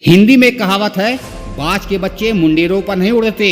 हिंदी में कहावत है, बाज के बच्चे मुंडेरों पर नहीं उड़ते।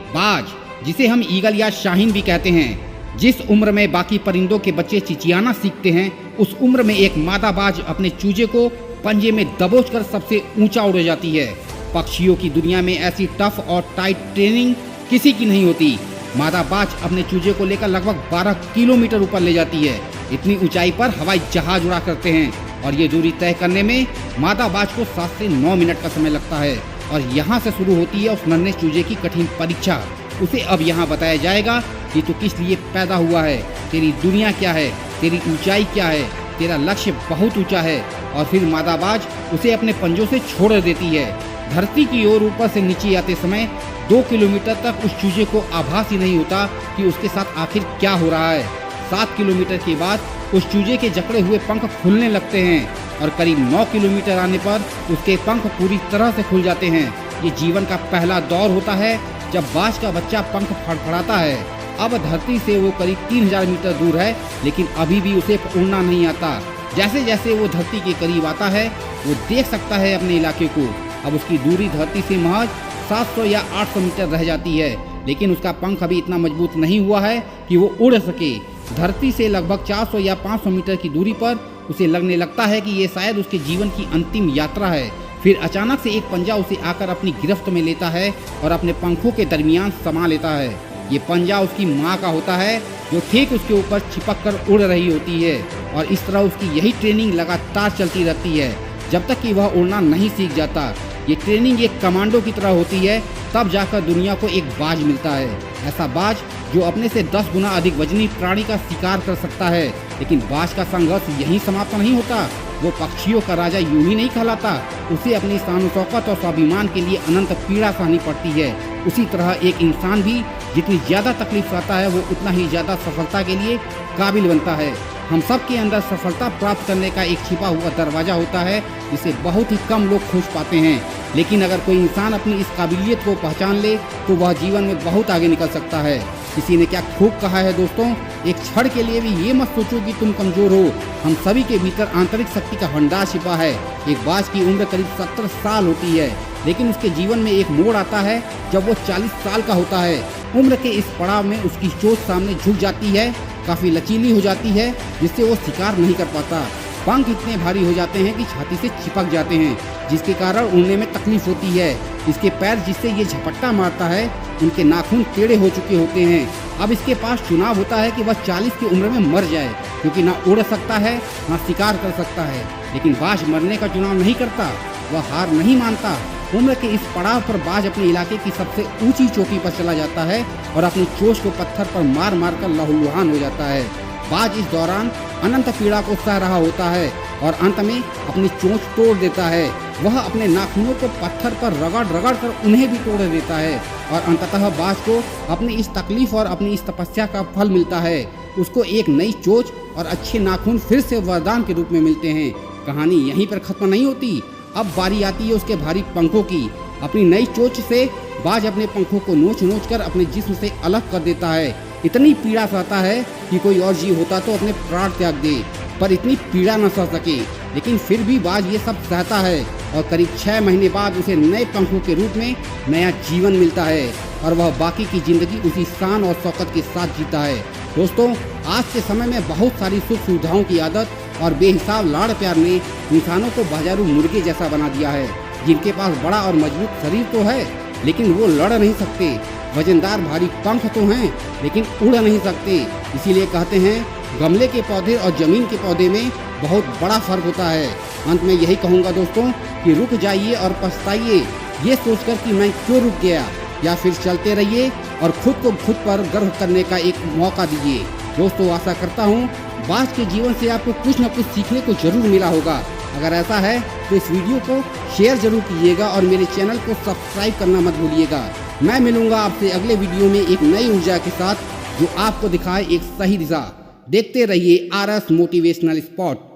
बाज, जिसे हम ईगल या शाहीन भी कहते हैं, जिस उम्र में बाकी परिंदों के बच्चे चिचियाना सीखते हैं, उस उम्र में एक मादा बाज अपने चूजे को पंजे में दबोचकर सबसे ऊंचा उड़ जाती है। पक्षियों की दुनिया में ऐसी टफ और टाइट ट्रेनिंग किसी की नहीं होती। मादा बाज अपने चूजे को लेकर लगभग 12 किलोमीटर ऊपर ले जाती है। इतनी ऊंचाई पर हवाई जहाज उड़ा करते हैं और ये दूरी तय करने में मादा बाज को 7 से 9 मिनट का समय लगता है। और यहाँ से शुरू होती है उस नन्हे चूजे की कठिन परीक्षा। उसे अब यहाँ बताया जाएगा कि तू किस लिए पैदा हुआ है, तेरी दुनिया क्या है, तेरी ऊंचाई क्या है, तेरा लक्ष्य बहुत ऊंचा है। और फिर मादा बाज उसे अपने पंजों से छोड़ देती है। धरती की ओर ऊपर से नीचे आते समय 2 किलोमीटर तक उस चूजे को आभास ही नहीं होता कि उसके साथ आखिर क्या हो रहा है। 7 किलोमीटर के बाद उस चूजे के जकड़े हुए पंख खुलने लगते हैं और करीब 9 किलोमीटर आने पर उसके पंख पूरी तरह से खुल जाते हैं। ये जीवन का पहला दौर होता है जब बाज का बच्चा पंख फड़फड़ाता है। अब धरती से वो करीब 3000 मीटर दूर है, लेकिन अभी भी उसे उड़ना नहीं आता। जैसे जैसे वो धरती के करीब आता है, वो देख सकता है अपने इलाके को। अब उसकी दूरी धरती से महज 700 या 800 मीटर रह जाती है, लेकिन उसका पंख अभी इतना मजबूत नहीं हुआ है कि वो उड़ सके। धरती से लगभग 400 या 500 मीटर की दूरी पर उसे लगने लगता है कि ये शायद उसके जीवन की अंतिम यात्रा है। फिर अचानक से एक पंजा उसे आकर अपनी गिरफ्त में लेता है और अपने पंखों के दरमियान समा लेता है। ये पंजा उसकी माँ का होता है, जो ठीक उसके ऊपर चिपक कर उड़ रही होती है। और इस तरह उसकी यही ट्रेनिंग लगातार चलती रहती है जब तक कि वह उड़ना नहीं सीख जाता। ये ट्रेनिंग एक कमांडो की तरह होती है, तब जाकर दुनिया को एक बाज मिलता है। ऐसा बाज जो अपने से 10 गुना अधिक वजनी प्राणी का शिकार कर सकता है। लेकिन बाज का संघर्ष यहीं समाप्त नहीं होता। वो पक्षियों का राजा यूं ही नहीं कहलाता। उसे अपनी शान शौकत और स्वाभिमान के लिए अनंत पीड़ा सहनी पड़ती है। उसी तरह एक इंसान भी जितनी ज़्यादा तकलीफ सहता है, वो उतना ही ज़्यादा सफलता के लिए काबिल बनता है। हम सब के अंदर सफलता प्राप्त करने का एक छिपा हुआ दरवाज़ा होता है, जिसे बहुत ही कम लोग खोज पाते हैं। लेकिन अगर कोई इंसान अपनी इस काबिलियत को पहचान ले, तो वह जीवन में बहुत आगे निकल सकता है। किसी ने क्या खूब कहा है दोस्तों, एक क्षण के लिए भी ये मत सोचो कि तुम कमज़ोर हो। हम सभी के भीतर आंतरिक शक्ति का भंडार छिपा है। एक बाज की उम्र करीब 70 साल होती है, लेकिन उसके जीवन में एक मोड़ आता है जब वो 40 साल का होता है। उम्र के इस पड़ाव में उसकी चोंच सामने झुक जाती है, काफ़ी लचीली हो जाती है, जिससे वो शिकार नहीं कर पाता। पंख इतने भारी हो जाते हैं कि छाती से चिपक जाते हैं, जिसके कारण उड़ने में तकलीफ होती है। इसके पैर जिससे ये झपट्टा मारता है, उनके नाखून टेढ़े हो चुके होते हैं। अब इसके पास चुनाव होता है कि वह 40 की उम्र में मर जाए, क्योंकि ना उड़ सकता है ना शिकार कर सकता है। लेकिन बाज मरने का चुनाव नहीं करता, वह हार नहीं मानता। उम्र के इस पड़ाव पर बाज अपने इलाके की सबसे ऊंची चोटी पर चला जाता है और अपनी चोंच को पत्थर पर मार मार कर लहूलुहान हो जाता है। बाज इस दौरान अनंत पीड़ा को सह रहा होता है और अंत में अपनी चोंच तोड़ देता है। वह अपने नाखूनों को पत्थर पर रगड़ रगड़ कर उन्हें भी तोड़ देता है और अंततः बाज को अपनी इस तकलीफ और अपनी इस तपस्या का फल मिलता है। उसको एक नई चोंच और अच्छे नाखून फिर से वरदान के रूप में मिलते हैं। कहानी यहीं पर खत्म नहीं होती। अब बारी आती है उसके भारी पंखों की। अपनी नई चोंच से बाज अपने पंखों को नोच नोच कर अपने जिस्म से अलग कर देता है। इतनी पीड़ा सहता है कि कोई और जीव होता तो अपने प्राण त्याग दे, पर इतनी पीड़ा न सह सके। लेकिन फिर भी बाज ये सब सहता है और करीब 6 महीने बाद उसे नए पंखों के रूप में नया जीवन मिलता है और वह बाकी की जिंदगी उसी शान और शौकत के साथ जीता है। दोस्तों, आज के समय में बहुत सारी सुख सुविधाओं की आदत और बेहिसाब लाड़ प्यार ने इंसानों को बाजारू मुर्गे जैसा बना दिया है, जिनके पास बड़ा और मजबूत शरीर तो है, लेकिन वो लड़ नहीं सकते। वजनदार भारी पंख तो हैं, लेकिन उड़ नहीं सकते। इसीलिए कहते हैं, गमले के पौधे और जमीन के पौधे में बहुत बड़ा फर्क होता है। अंत में यही कहूँगा दोस्तों कि रुक जाइए और पछताइए, ये सोचकर कि मैं क्यों रुक गया, या फिर चलते रहिए और खुद को खुद पर गर्व करने का एक मौका दीजिए। दोस्तों, आशा करता हूँ बाज के जीवन से आपको कुछ न कुछ सीखने को जरूर मिला होगा। अगर ऐसा है तो इस वीडियो को शेयर जरूर कीजिएगा और मेरे चैनल को सब्सक्राइब करना मत भूलिएगा। मैं मिलूंगा आपसे अगले वीडियो में एक नई ऊर्जा के साथ, जो आपको दिखाए एक सही दिशा। देखते रहिए RS मोटिवेशनल स्पॉट।